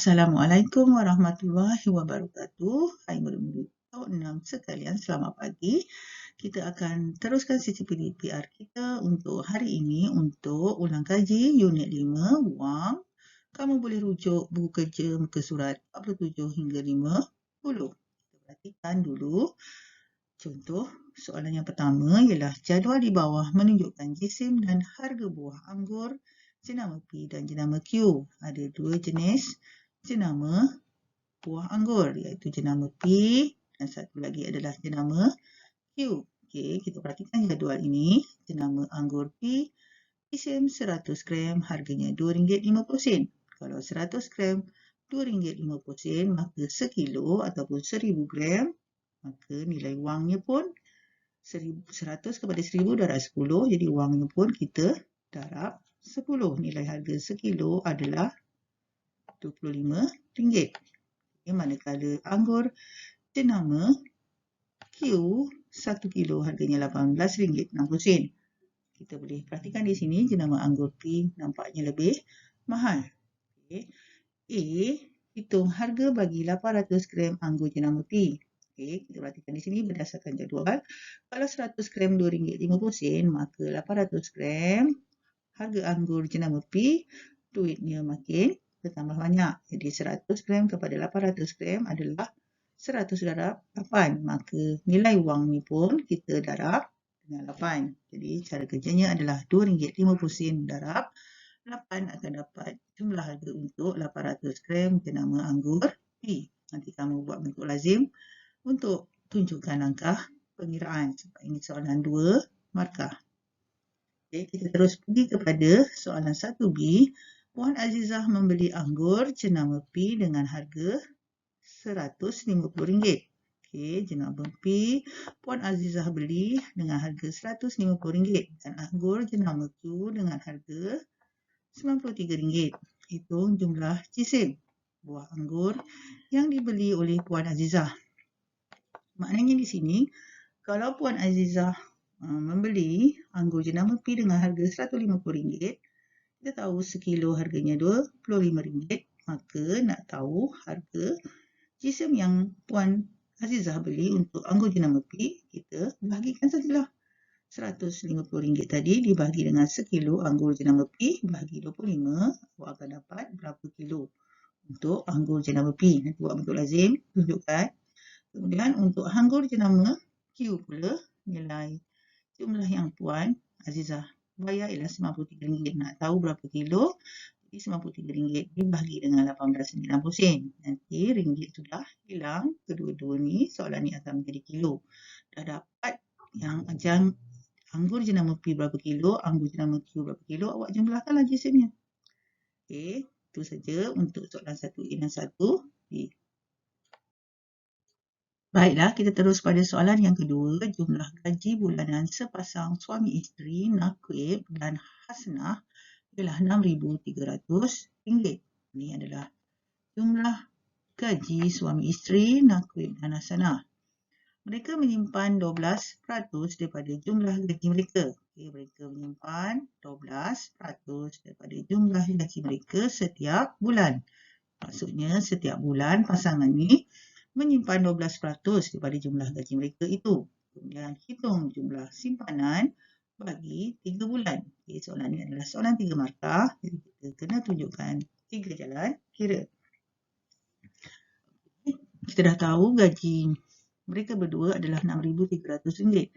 Assalamualaikum warahmatullahi wabarakatuh. Hai murid-murid tahun 6 sekalian, selamat pagi. Kita akan teruskan sesi PR kita untuk hari ini untuk ulang kaji unit 5, wang. Kamu boleh rujuk buku kerja muka surat 47 hingga 50. Kita perhatikan dulu. Contoh, soalan yang pertama ialah jadual di bawah menunjukkan jisim dan harga buah anggur jenama P dan jenama Q. Ada dua jenis jenama buah anggur, iaitu jenama P dan satu lagi adalah jenama Q. Okey, kita perhatikan jadual ini. Jenama anggur P, jisim 100 gram, harganya RM2.50. Kalau 100 gram, RM2.50, maka sekilo ataupun 1000 gram, maka nilai wangnya pun 100 kepada 1000 darab 10. Jadi wangnya pun kita darab 10. Nilai harga sekilo adalah RM25. Manakala anggur jenama Q 1 kilo harganya RM18.60. Kita boleh perhatikan di sini jenama anggur P nampaknya lebih mahal. Okay. A, hitung harga bagi 800 gram anggur jenama P. Okay, kita perhatikan di sini berdasarkan jadual. Kalau 100 gram RM2.50, maka 800 gram harga anggur jenama P, duitnya makin bertambah banyak. Jadi 100 gram kepada 800 gram adalah 100 darab 8. Maka nilai wang ni pun kita darab dengan 8. Jadi cara kerjanya adalah RM2.50 darab 8 akan dapat jumlah harga untuk 800 gram jenama anggur P. Nanti kamu buat bentuk lazim untuk tunjukkan langkah pengiraan. Sebab ini soalan 2 markah. Okay, kita terus pergi kepada soalan 1B. Puan Azizah membeli anggur jenama P dengan harga RM150. Okey, jenama P, Puan Azizah beli dengan harga RM150 dan anggur jenama Q dengan harga RM93. Hitung jumlah jisim buah anggur yang dibeli oleh Puan Azizah. Maknanya di sini, kalau Puan Azizah membeli anggur jenama P dengan harga RM150, kita tahu sekilo harganya RM25, maka nak tahu harga jisim yang Puan Azizah beli untuk anggur jenama P, kita bahagikan sajalah. RM150 tadi dibahagi dengan sekilo anggur jenama P, bahagi 25, awak akan dapat berapa kilo untuk anggur jenama P. Nanti buat bentuk lazim, tunjukkan. Kemudian untuk anggur jenama Q pula, nilai jumlah yang Puan Azizah bayar ialah RM93. Nak tahu berapa kilo? Jadi RM93 dibahagi dengan RM18.90. Nanti ringgit sudah hilang. Kedua-dua ni, soalan ni akan menjadi kilo. Dah dapat yang anggur jenama P berapa kilo, anggur jenama Q berapa kilo, awak jumlahkanlah jisimnya. Okey, itu saja untuk soalan 1A dan 1B. Baiklah, kita terus pada soalan yang kedua. Jumlah gaji bulanan sepasang suami isteri Naqib dan Hasnah ialah RM6,300. Ini adalah jumlah gaji suami isteri Naqib dan Hasnah. Mereka menyimpan 12% daripada jumlah gaji mereka. Okay, mereka menyimpan 12% daripada jumlah gaji mereka setiap bulan. Maksudnya setiap bulan pasangan ni menyimpan 12% daripada jumlah gaji mereka itu. Kemudian hitung jumlah simpanan bagi 3 bulan. Okay, soalan ini adalah soalan 3 markah. Jadi kita kena tunjukkan 3 jalan kira. Okay, kita dah tahu gaji mereka berdua adalah RM6,300.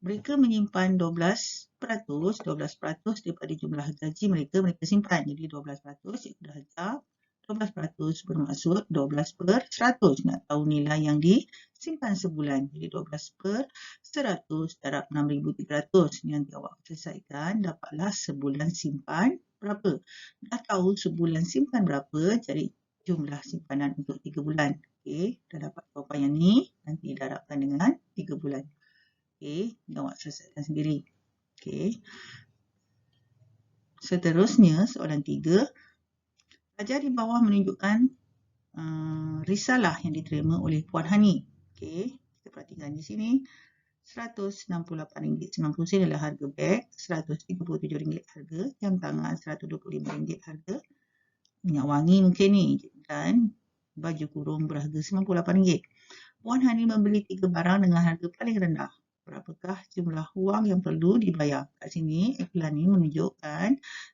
Mereka menyimpan 12% daripada jumlah gaji mereka simpan. Jadi 12% itu dah jawab. 12% bermaksud 12/100. Nak tahu nilai yang disimpan sebulan. Jadi 12/100 darab RM6,300. Nanti awak selesaikan, dapatlah sebulan simpan berapa. Dah tahu sebulan simpan berapa, cari jumlah simpanan untuk 3 bulan. Okey, dah dapat jawapan yang ni, nanti darabkan dengan 3 bulan. Okey, ni awak selesaikan sendiri. Okey. Seterusnya, soalan 3. Pelajar di bawah menunjukkan risalah yang diterima oleh Puan Hani. Okey, kita perhatikan di sini. RM168.90 adalah harga beg, RM137 harga jam tangan, RM125 harga minyak wangi mungkin ni. dan baju kurung berharga RM98. Puan Hani membeli 3 barang dengan harga paling rendah. Berapakah jumlah wang yang perlu dibayar? Kat sini, iklan ini menunjukkan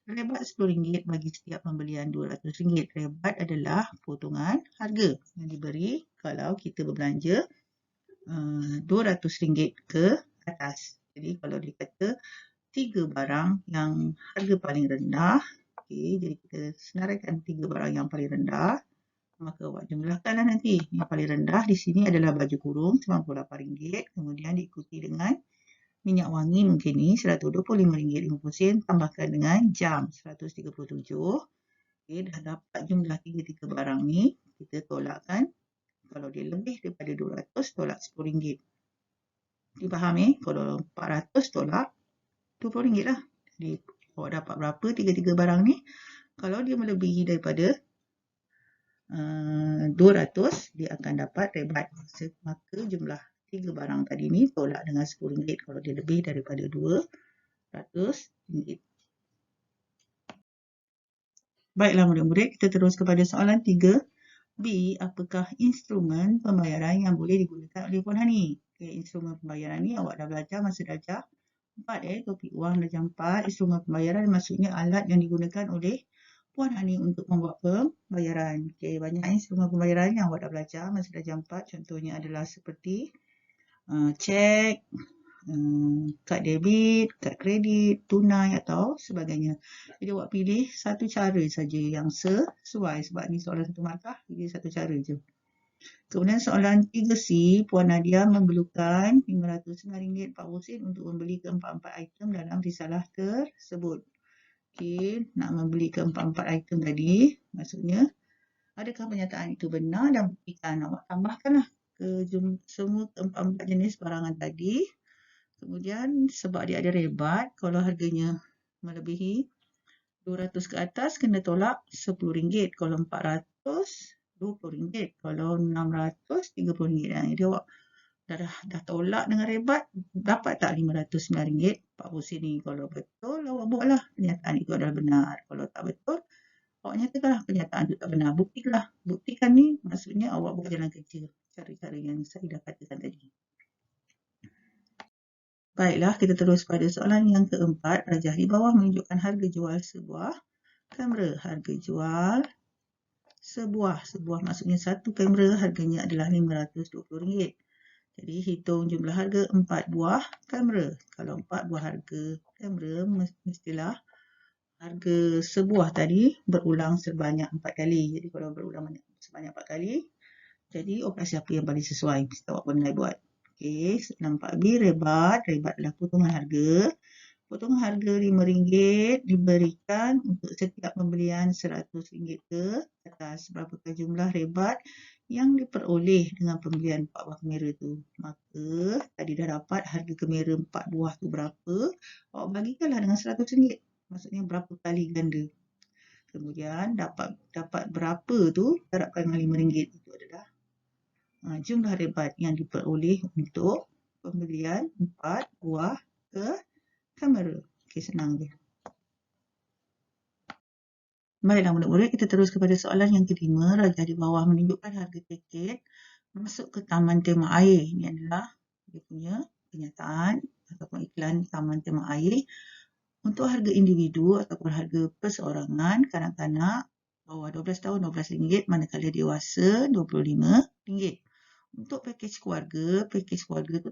rebat RM10 bagi setiap pembelian RM200. Rebat adalah potongan harga yang diberi kalau kita berbelanja RM200 ke atas. Jadi kalau dia kata 3 barang yang harga paling rendah, jadi kita senaraikan 3 barang yang paling rendah, maka awak jumlahkanlah nanti. Yang paling rendah di sini adalah baju kurung RM98, kemudian diikuti dengan minyak wangi mungkin ni RM125.50, tambahkan dengan jam RM137. Dah dapat jumlah 3 barang ni, kita tolakkan. Kalau dia lebih daripada RM200, tolak RM10. Dipaham Kalau RM400, tolak RM20 lah. Jadi awak dapat berapa 3 barang ni? Kalau dia melebihi daripada RM200, dia akan dapat rebat. Maka jumlah 3 barang tadi ni tolak dengan RM10 kalau dia lebih daripada RM200. Baiklah murid-murid, kita terus kepada soalan 3. B. Apakah instrumen pembayaran yang boleh digunakan oleh Puan Hani? Instrumen pembayaran ni awak dah belajar masa darjah 4 topik wang darjah 4. Instrumen pembayaran maksudnya alat yang digunakan oleh Puan Hani untuk membuat pembayaran. Banyak instrumen pembayaran yang awak dah belajar masa darjah 4. Contohnya adalah seperti cek, kad debit, kad kredit, tunai atau sebagainya. Jadi awak pilih satu cara saja yang sesuai sebab ni soalan satu markah, jadi satu cara je. Kemudian soalan 3C, Puan Nadia memerlukan RM509.40 untuk membeli keempat-empat item dalam risalah tersebut. Nak membeli keempat-empat item tadi, maksudnya adakah pernyataan itu benar dan buktikan. Awak tambahkanlah ke semua keempat-empat jenis barangan tadi. Kemudian sebab dia ada rebat, kalau harganya melebihi RM200 ke atas, kena tolak RM10. Kalau RM400, RM20. Kalau RM600, RM30. Jadi awak dah tolak dengan rebat, dapat tak RM509.40 ni? Kalau betul, awak buatlah pernyataan itu adalah benar. Kalau tak betul, awak nyatakanlah pernyataan itu tak benar. Buktikan ni maksudnya awak buat jalan kerja. Cara-cara yang saya dah katakan tadi. Baiklah, kita terus pada soalan yang keempat. Rajah di bawah menunjukkan harga jual sebuah kamera. Harga jual sebuah maksudnya satu kamera harganya adalah RM520. Jadi hitung jumlah harga 4 buah kamera. Kalau 4 buah harga kamera, mestilah harga sebuah tadi berulang sebanyak 4 kali. Jadi kalau berulang sebanyak 4 kali, jadi operasi apa yang paling sesuai? Mesti awak pandai buat. Soalan 4B, rebat. Rebat adalah potongan harga. Potongan harga RM5 diberikan untuk setiap pembelian RM100 ke atas. Berapakah jumlah rebat yang diperoleh dengan pembelian 4 buah kamera tu? Maka tadi dah dapat harga kamera 4 buah tu berapa, awak bagikanlah dengan RM100. Maksudnya berapa kali ganda. Kemudian dapat berapa tu darabkan dengan RM5. Itu adalah jumlah rebat yang diperoleh untuk pembelian 4 buah kamera. Senang je. Baiklah murid-murid, kita terus kepada soalan yang kelima. Rajah di bawah menunjukkan harga tiket masuk ke Taman Tema Air. Ini adalah dia punya kenyataan ataupun iklan Taman Tema Air. Untuk harga individu ataupun harga perseorangan, kanak-kanak bawah 12 tahun RM12, manakala dewasa RM25. Untuk pakej keluarga tu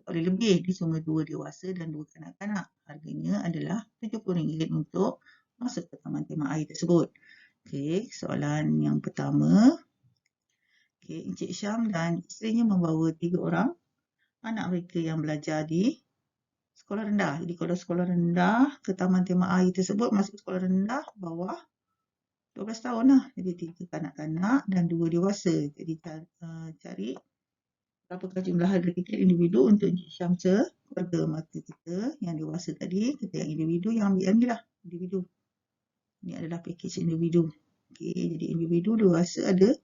tak boleh lebih. Dia cuma 2 dewasa dan 2 kanak-kanak. Harganya adalah RM70 untuk masuk ke Taman Tema Air tersebut. Soalan yang pertama. Encik Syam dan isterinya membawa 3 orang anak mereka yang belajar di sekolah rendah. Jadi kalau sekolah rendah ke Taman Tema Air tersebut, masuk sekolah rendah bawah 12 tahun lah. Jadi 3 kanak-kanak dan 2 dewasa. Jadi cari berapakah jumlah harga tiket individu untuk Encik Syam sekeluarga. Maka kita yang dewasa tadi, kita yang individu, yang ambil lah individu. Ini adalah pakej individu. Jadi individu dewasa ada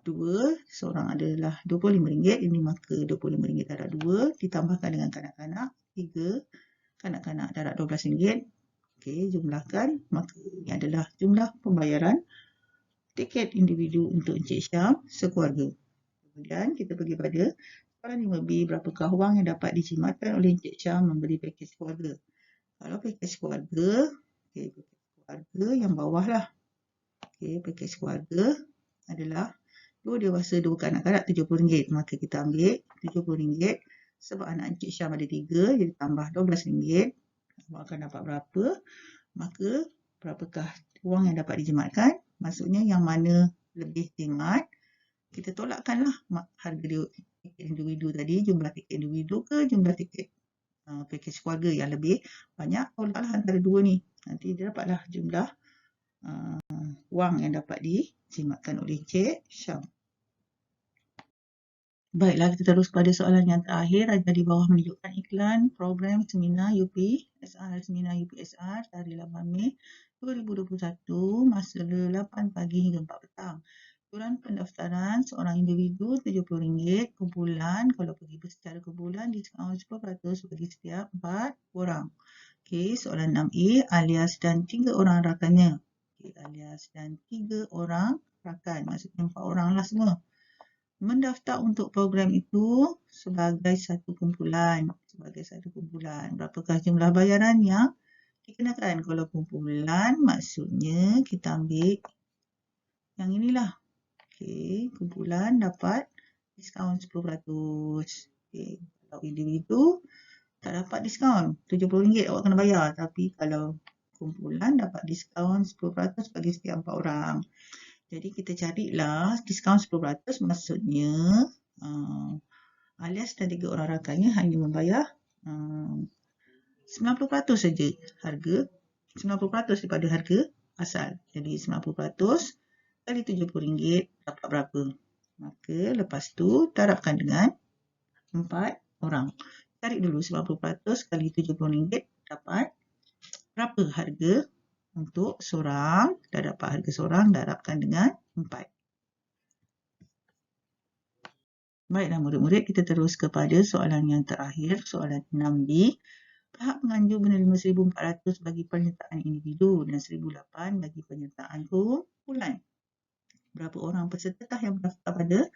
2, seorang adalah RM25. Ini maka RM25 darab 2 ditambahkan dengan kanak-kanak 3, kanak-kanak darab RM12. Jumlahkan, maka ini adalah jumlah pembayaran tiket individu untuk Encik Syam sekeluarga. Kemudian kita pergi pada soalan 5B, berapakah wang yang dapat dijimatkan oleh Encik Syam membeli pakej keluarga? Kalau pakej keluarga, pakej keluarga yang bawah lah. Pakej keluarga adalah 2 dewasa 2 kanak-kanak RM70. Maka kita ambil RM70 sebab anak Encik Syam ada 3, jadi tambah RM12. Awak akan dapat berapa? Maka berapakah wang yang dapat dijimatkan? Maksudnya yang mana lebih jimat, kita tolakkanlah harga tiket individu tadi, jumlah tiket individu ke jumlah tiket pakej keluarga yang lebih banyak. Tolaklah antara dua ni. Nanti dia dapatlah jumlah wang yang dapat dijimatkan oleh Encik Syam. Baiklah, kita terus pada soalan yang terakhir. Raja di bawah menunjukkan iklan program seminar UPSR, seminar UPSR dari 8 Mei 2021 masa 8 pagi hingga 4 petang. Iuran pendaftaran seorang individu RM70, kumpulan kalau pergi secara kumpulan diskaun 10% bagi setiap 4 orang. Soalan 6A, alias dan 3 orang rakannya. Alias dan 3 orang rakan, maksudnya 4 orang lah semua. Mendaftar untuk program itu sebagai satu kumpulan. Berapakah jumlah bayaran yang dikenakan? Kalau kumpulan, maksudnya kita ambil yang inilah. Kumpulan dapat diskaun 10%. Kalau individu tak dapat diskaun, RM70 awak kena bayar. Tapi kalau kumpulan dapat diskaun 10% bagi setiap 4 orang. Jadi kita carilah diskaun 10%, maksudnya alias dan 3 orang rakannya hanya membayar 90% saja harga, 90% daripada harga asal. Jadi 90% kali RM70 dapat berapa? Maka lepas tu darabkan dengan 4 orang. Cari dulu 90% kali RM70 dapat berapa harga untuk seorang. Dah dapat harga seorang, darabkan dengan 4. Baiklah murid-murid, kita terus kepada soalan yang terakhir, soalan 6B. Pihak penganjur menerima RM1,400 bagi penyertaan individu dan RM1,008 bagi penyertaan kumpulan. Berapa orang peserta yang berdaftar pada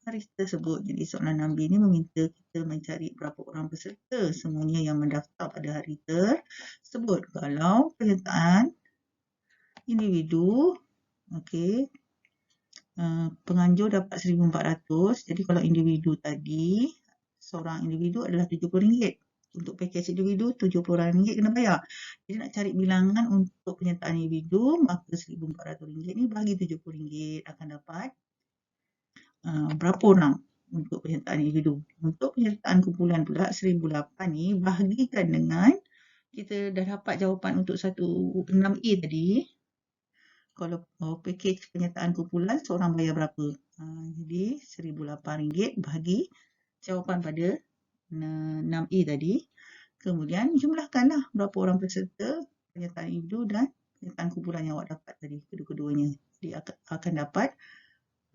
hari tersebut? Jadi soalan 6B ini meminta kita mencari berapa orang peserta semuanya yang mendaftar pada hari tersebut. Kalau penyertaan individu, penganjur dapat RM1,400. Jadi kalau individu tadi, seorang individu adalah RM70. Untuk pakej individu, RM70 kena bayar. Jadi nak cari bilangan untuk penyertaan individu, maka RM1,400 ni bagi RM70 akan dapat berapa orang untuk penyertaan individu. Untuk penyertaan kumpulan pula, RM1,008 ni bahagikan dengan, kita dah dapat jawapan untuk 6A tadi. Kalau pakej penyertaan kumpulan, seorang bayar berapa? Jadi RM1,008 bahagi jawapan pada 6A tadi. Kemudian jumlahkanlah berapa orang peserta penyertaan individu dan penyertaan kumpulan yang awak dapat tadi, kedua-keduanya. Jadi akan dapat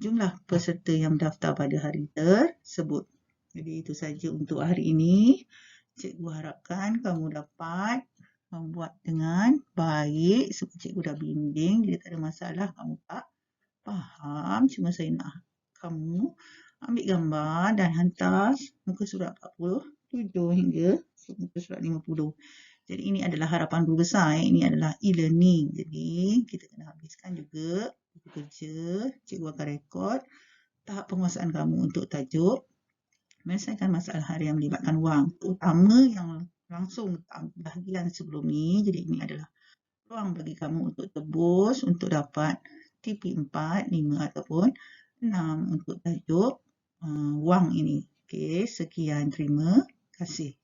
jumlah peserta yang mendaftar pada hari tersebut. Jadi itu saja untuk hari ini. Cikgu harapkan kamu dapat membuat dengan baik sebab cikgu dah bimbing, jadi tak ada masalah kamu tak faham. Cuma saya nak kamu ambil gambar dan hantar muka surat 47 hingga muka surat 50. Jadi ini adalah harapan guru besar. Ini adalah e-learning. Jadi kita kena habiskan juga buku kerja. Cikgu akan rekod tahap penguasaan kamu untuk tajuk menyelesaikan masalah harian melibatkan wang, terutama yang langsung bahagian sebelum ni. Jadi ini adalah peluang bagi kamu untuk tebus, untuk dapat TP 4, 5 ataupun 6 untuk tajuk wang ini. Sekian, terima kasih.